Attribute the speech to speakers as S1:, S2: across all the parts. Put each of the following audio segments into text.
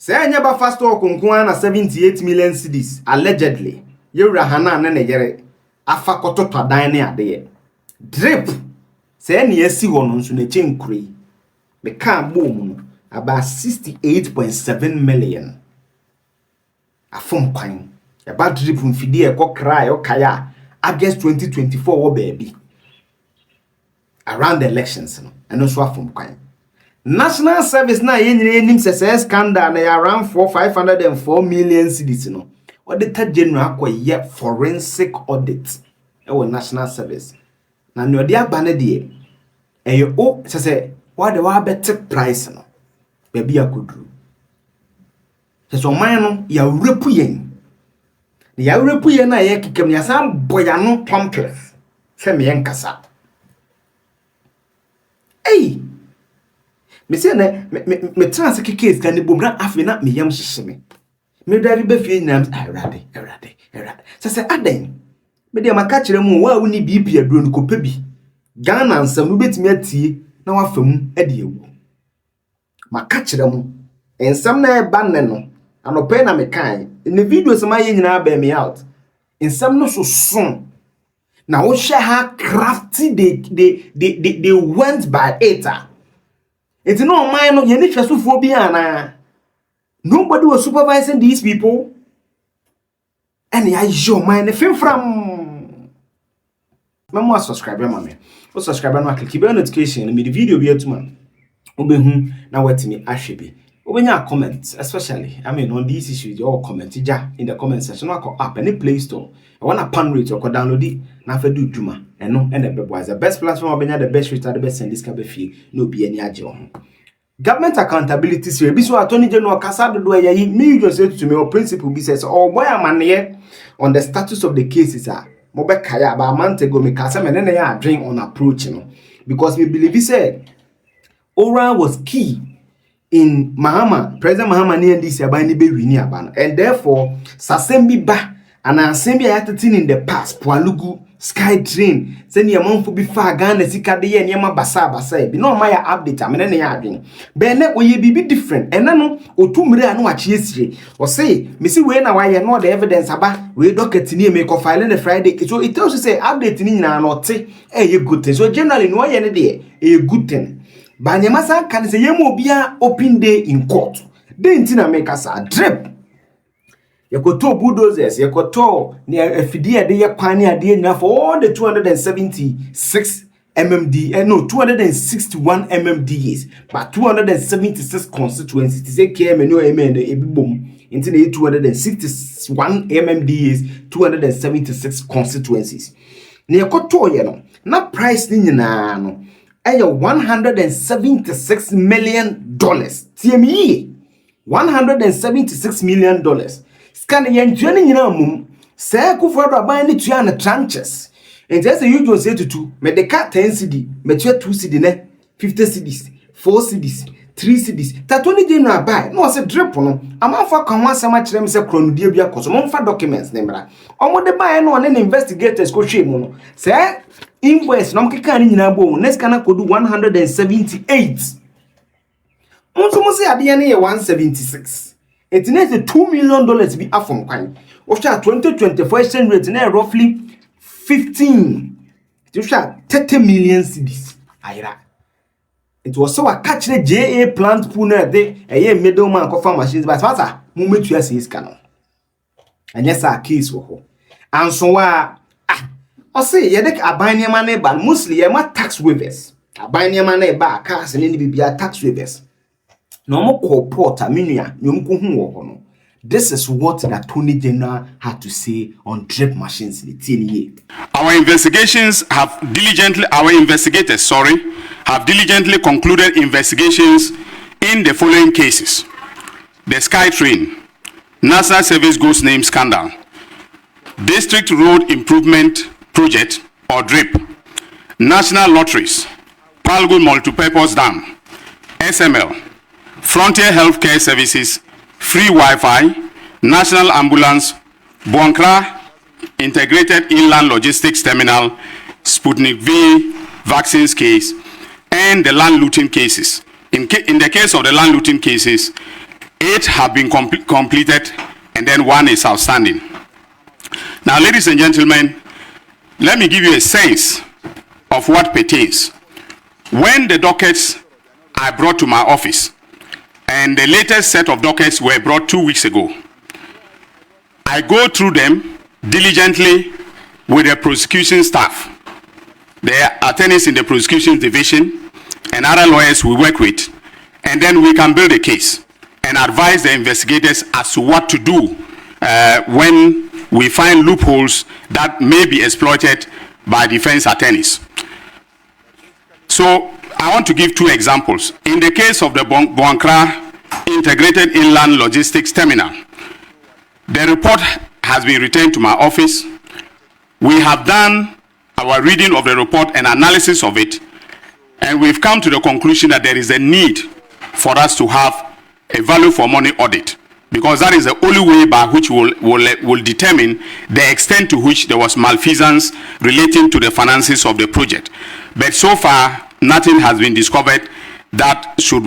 S1: Say never fast talk on 78 million cedis allegedly. Yura hana nene yere afa koto to dine ade. Drip. Say ni esi wono nso na chenkuri. Me kan boom about 68.7 million. Afom kwan. About drip mfidi e ko cry o kaya August 2024 wo baby. Around the elections no. And also afom kwan. National Service na yenye NSS scandal na around 504 million cedis no. Auditor General akwa forensic audit National Service. Na no dia bane de o say what the wa better price no. Baby akodru. So man no ya repu yen. Ya repu yen na ye kikam ya sam boya no complex. Se me yen kasa. Hey, me say na me trans case kan bom na afi na me yam hyehye me. Me drive be fie nyam erade. Say aden. Me dey maka kire mu wa woni bibi aduro no kopa bi. Ghana nsam no betimi atie na wa fam e de ewu. Maka kire mu ensam na e ba ne no anope na me kan. In the videos ma ye nyina ba me out. Ensam no so son. Now we share how crafty they went by it. It's no mind no any phobia na. Nobody was supervising these people. And I show mind film from Mama subscriber mama. O subscriber no click bell notification and me the video be to man. Obehu na what me ahwebe. Obenya comment especially on these issues you all comment in the comment section no app any Play Store. I want a pan rate or download it na fa do djuma eno and the bebo as the best platform obenya the best rate the best send this ka be fie no be any age on. Government accountability so be so attorney general kasa do ye me say to me or principle be says oh boy am on the status of the cases are mo be kaya about a month ago me kasa me na ya adwen on approach no because we believe he said oral was key in Mahama President Mahama ni NDC abani be wini abana and therefore sasembi ba and assembly ayatin in the past Pualugu Sky Train send your mom for be far Ghana sika de ye nyama basa be no my update amene na ya adwen be na oye bibi different and no otumre anu achi esire o say me see we na why no the evidence aba we docket ni me ko file on Friday so it tells you say update ni nyina no te ye good thing so generally no ye ne de a good thing Banyamasa can say yemo bia open day in court. They intina make us a drip. Yakoto bulldozers, yakoto near a fidia de yapania de for all the 276 MMD and no 261 MMDs, but 276 constituencies. Say KM and no MN a boom into the 261 MMDs, 276 constituencies. Near Koto, not price no. $176 million. TME $176 million. Scan yen journey mum. Say kufuado buy ni tuya tranches. And just a usual say to two. Me de cat 10 CD. Me 2 CD ne 50 CDs, 4 CDs, 3 CDs. Tatoni de no buy. No say drip no. Amanfa kan wan sama kire me say kronudie bia koso. Monfa documents ne mra. Omo de buy no an investigators ko hwe mu no. Say invoice no mkeka ni nyina bo next kana kodu 178 onso mo say ade ne ye 176 it needs $2 million be afom kwan o sha 2024 exchange rate na roughly 15 it sha 30 million cedis ayra it was so a catch the JA plant pool na de eye middleman ko farm machines but fasa mo metu ase iska no anya sa case wo ho anso wa I say, you take a buying money, but mostly you're tax waivers. A buying money by cars and any be tax waivers. No more corporate, this is what the Attorney General had to say on drip machines in the TNA.
S2: Our investigators have diligently concluded investigations in the following cases: the Sky Train, National Service Ghost Name Scandal, District Road Improvement Project or DRIP, National Lotteries, Palgo Multipurpose Dam, SML, Frontier Healthcare Services, Free Wi-Fi, National Ambulance, Boankra Integrated Inland Logistics Terminal, Sputnik V vaccines case, and the land looting cases. In the case of the land looting cases, 8 have been completed, and then 1 is outstanding. Now, ladies and gentlemen, let me give you a sense of what pertains. When the dockets are brought to my office, and the latest set of dockets were brought 2 weeks ago, I go through them diligently with the prosecution staff, the attorneys in the prosecution division, and other lawyers we work with, and then we can build a case and advise the investigators as to what to do when we find loopholes that may be exploited by defense attorneys. So I want to give 2 examples. In the case of the Boankra Integrated Inland Logistics Terminal, the report has been returned to my office. We have done our reading of the report and analysis of it, and we've come to the conclusion that there is a need for us to have a value for money audit, because that is the only way by which will determine the extent to which there was malfeasance relating to the finances of the project. But so far, nothing has been discovered that should,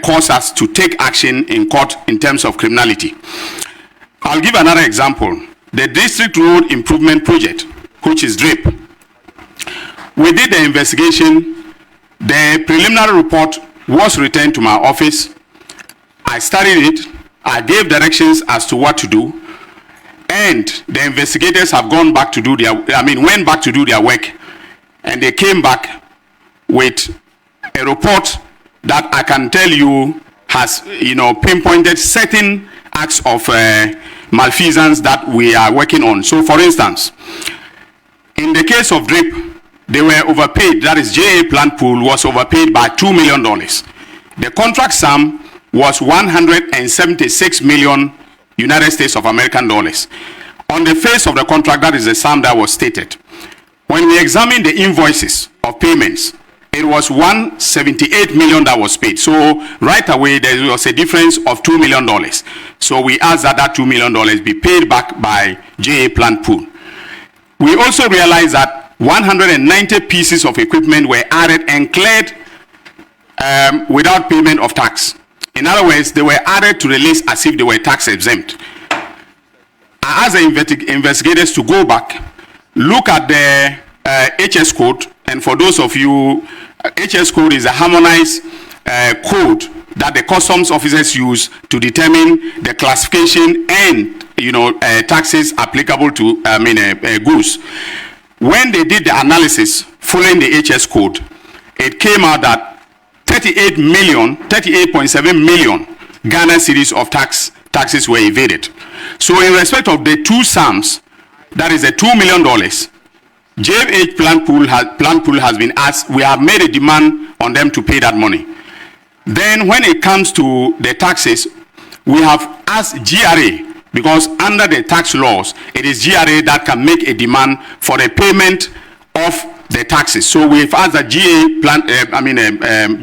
S2: cause us to take action in court in terms of criminality. I'll give another example. The District Road Improvement Project, which is DRIP. We did the investigation. The preliminary report was returned to my office. I studied it. I gave directions as to what to do, and the investigators have gone back to do went back to do their work, and they came back with a report that I can tell you has, pinpointed certain acts of malfeasance that we are working on. So, for instance, in the case of DRIP, they were overpaid. That is, JA Plant Pool was overpaid by $2 million. The contract sum was 176 million United States of American dollars. On the face of the contract, that is the sum that was stated. When we examined the invoices of payments, it was 178 million that was paid. So right away, there was a difference of $2 million. So we asked that $2 million be paid back by JA Plant Pool. We also realized that 190 pieces of equipment were added and cleared without payment of tax. In other words, they were added to the list as if they were tax exempt. I asked the investigators to go back, look at the HS code, and for those of you, HS code is a harmonized code that the customs officers use to determine the classification and taxes applicable to goods. When they did the analysis following the HS code, it came out that 38.7 million Ghana cedis of taxes were evaded. So in respect of the 2 sums, that is the $2 million, JH Plant Pool has been asked, we have made a demand on them to pay that money. Then when it comes to the taxes, we have asked GRA, because under the tax laws, it is GRA that can make a demand for the payment of the taxes. So we've asked that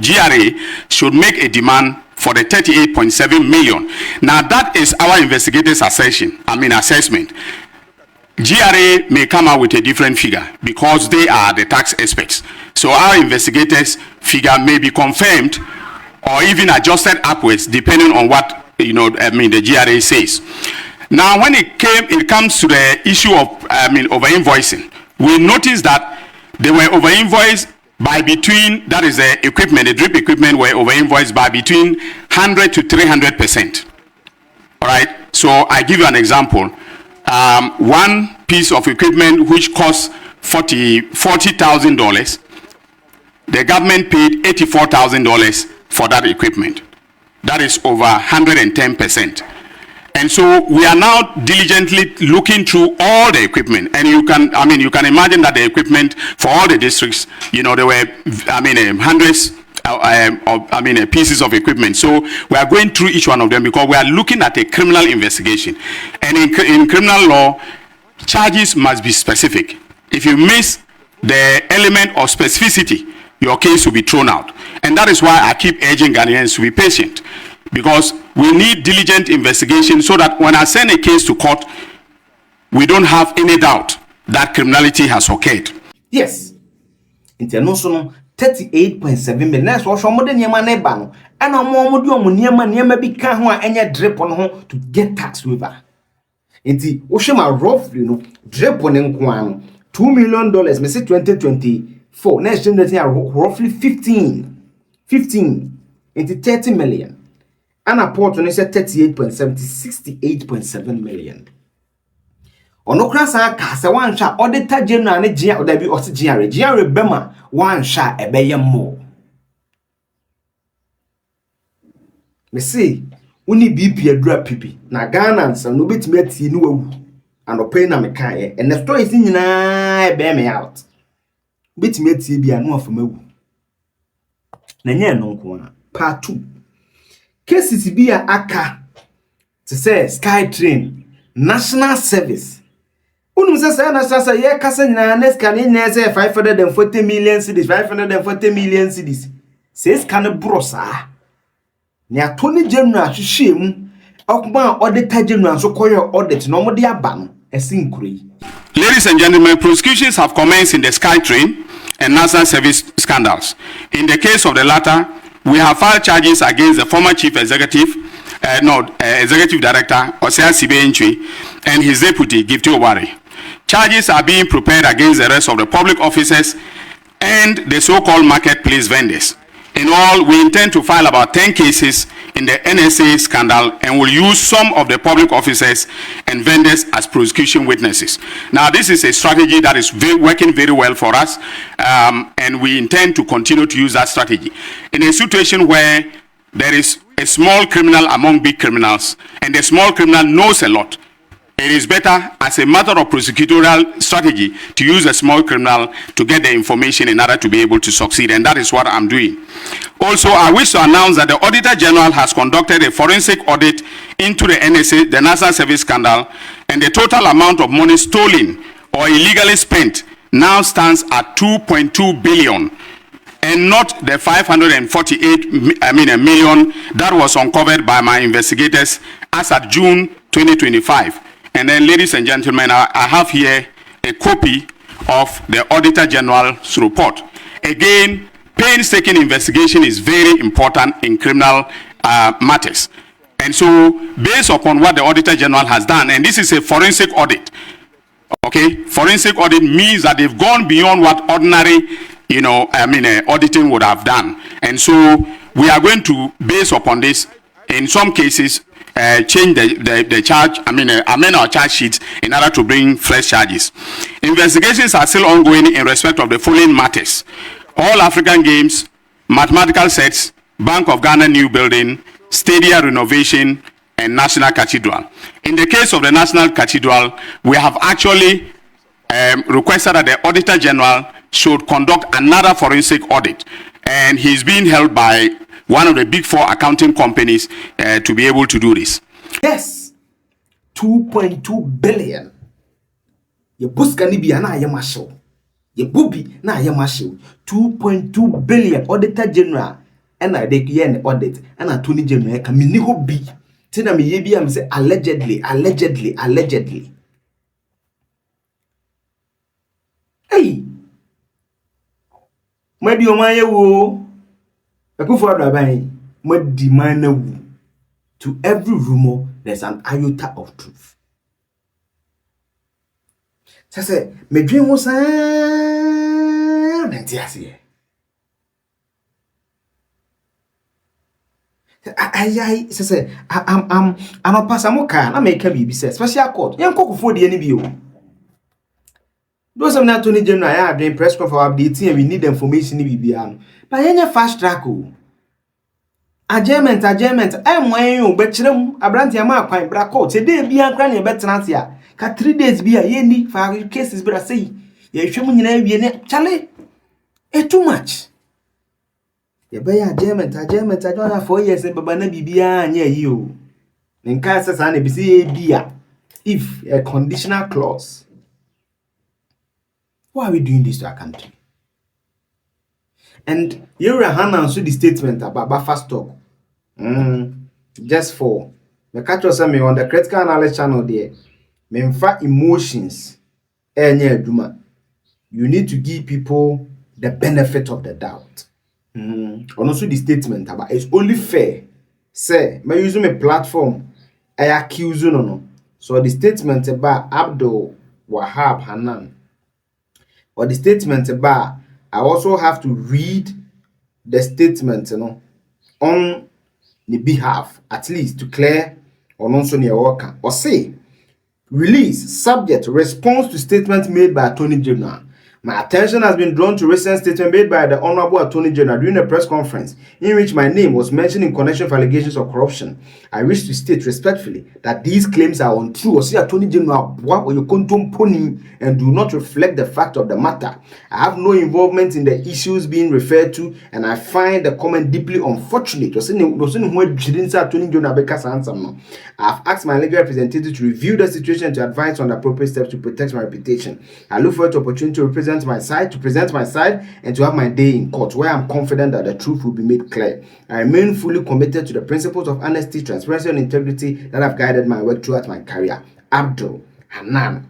S2: GRA should make a demand for the 38.7 million. Now that is our investigators' assessment. GRA may come out with a different figure because they are the tax experts. So our investigators' figure may be confirmed or even adjusted upwards depending on what the GRA says. Now when it comes to the issue of over-invoicing, we noticed that they were over-invoiced by between, that is the equipment, the DRIP equipment were over-invoiced by between 100 to 300%. All right, so I give you an example. One piece of equipment which costs $40,000, the government paid $84,000 for that equipment. That is over 110%. And so we are now diligently looking through all the equipment, and you can imagine that the equipment for all the districts, there were hundreds of pieces of equipment. So we are going through each one of them because we are looking at a criminal investigation, and in criminal law, charges must be specific. If you miss the element of specificity, your case will be thrown out, and that is why I keep urging Ghanaians to be patient, because we need diligent investigation so that when I send a case to court, we don't have any doubt that criminality has occurred.
S1: Yes. International 38.7 million. That's what some modern yama nebano. And I'm more niema be can any drip on home to get tax waiver. Inti Oshima roughly drip on $2 million, me say 2024. Next generation roughly 15 into 30 million. And a port on 38.7 68.7 million. Onokra sa ka se wan sha auditor general ne gia odabi osigare bema wan sha ebeye mo. Me say uni BP adura pipi na Ghana nsa no betimi atie ni wawu anopai na me kan and the story is nyina ebe me out. Betimi atie bia no afamawu. Na nya no nko a part 2 cases bia aka to say Sky Train National Service. Unum say National Service ye kasa nyina next can say 540 million cedis 540 million cedis. Says can brosa. Ni attorney general hwehwe mu okuma auditor general so koyo audit no mo de aba no esinkuri.
S2: Ladies and gentlemen, prosecutions have commenced in the Sky Train and National Service scandals. In the case of the latter, we have filed charges against the former chief executive, executive director, Osea Sibe and his deputy, Gifty Owari. Charges are being prepared against the rest of the public officers and the so-called marketplace vendors. In all, we intend to file about 10 cases in the NSA scandal and will use some of the public officers and vendors as prosecution witnesses. Now, this is a strategy that is working very well for us, and we intend to continue to use that strategy. In a situation where there is a small criminal among big criminals, and the small criminal knows a lot, it is better as a matter of prosecutorial strategy to use a small criminal to get the information in order to be able to succeed, and that is what I'm doing. Also, I wish to announce that the Auditor General has conducted a forensic audit into the NSA, the National Service scandal, and the total amount of money stolen or illegally spent now stands at 2.2 billion. And not the 548 million that was uncovered by my investigators as at June 2025. And then, ladies and gentlemen, I have here a copy of the Auditor General's report. Again, painstaking investigation is very important in criminal matters. And so, based upon what the Auditor General has done, and this is a forensic audit, okay? Forensic audit means that they've gone beyond what ordinary, auditing would have done. And so, we are going to, based upon this, in some cases, change the charge, amend our charge sheets in order to bring fresh charges. Investigations are still ongoing in respect of the following matters: All African Games, mathematical sets, Bank of Ghana new building, stadia renovation, and National Cathedral. In the case of the National Cathedral, we have actually requested that the Auditor General should conduct another forensic audit, and he's being held by one of the big 4 accounting companies to be able to do this.
S1: Yes, 2.2 billion. Ye buska ni bia na ayamasho. Ye bubi na ayamasho. 2.2 billion Auditor General. And I dey here in audit. And Attorney General ka mi ni ho bi. Tina mi ye bi am say allegedly. Hey. Madi o maye wo. To every rumor, there's an iota of truth. So say, my dream was I'm a pass a mocha, I make a baby says, special court, young cock for the NBO. Those of Attorney General are doing press conference updating and we need information in BBM. But any fast track. Adjournment. I'm weighing you, but you abranti ama quite black coat. Today be a cranny better here. 3 days be a yenny for cases, but I say, you show me in Charlie. It's too much. You buy adjournment. I don't have 4 years, but by BBA near you. In cases and a if a conditional clause. Why are we doing this to our country? And here I announced the statement about buffer stock. Just for me catch us me on the critical analysis channel there. Me emotions. You need to give people the benefit of the doubt. And also the statement about it's only fair. Say, may use my platform, I accuse no. So the statement about Abdul Wahab Hanan, or the statement about I also have to read the statement, on the behalf, at least to clear or also near worker, or say release subject response to statement made by Attorney General. My attention has been drawn to recent statement made by the Honorable Attorney General during a press conference in which my name was mentioned in connection with allegations of corruption. I wish to state respectfully that these claims are untrue or say Attorney General and do not reflect the fact of the matter. I have no involvement in the issues being referred to, and I find the comment deeply unfortunate. I have asked my legal representative to review the situation and to advise on the appropriate steps to protect my reputation. I look forward to the opportunity to present my side, and to have my day in court where I'm confident that the truth will be made clear. I remain fully committed to the principles of honesty, transparency, and integrity that have guided my work throughout my career. Abdul Hanan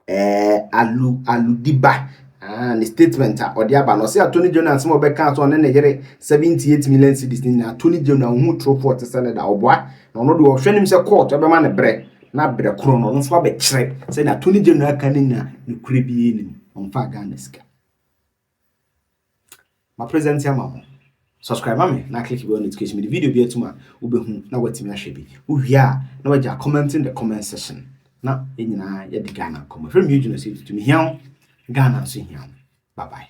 S1: Aludiba. And the statement or the abano say Attorney General and some of the council on 78 million cedis in Attorney General who throw for the Senate or boy. No, no, do offend himself court, every man a break, not be a chrono, no swab a check, say Attorney General canina, you creepy in on Faganeska. My present here, subscribe me, now click on notification. The video be to my Ube, now what me should be. We are now what you are commenting in the comment section. Now, in the Ghana comment from you, to me here. Ghana, see him. Bye bye.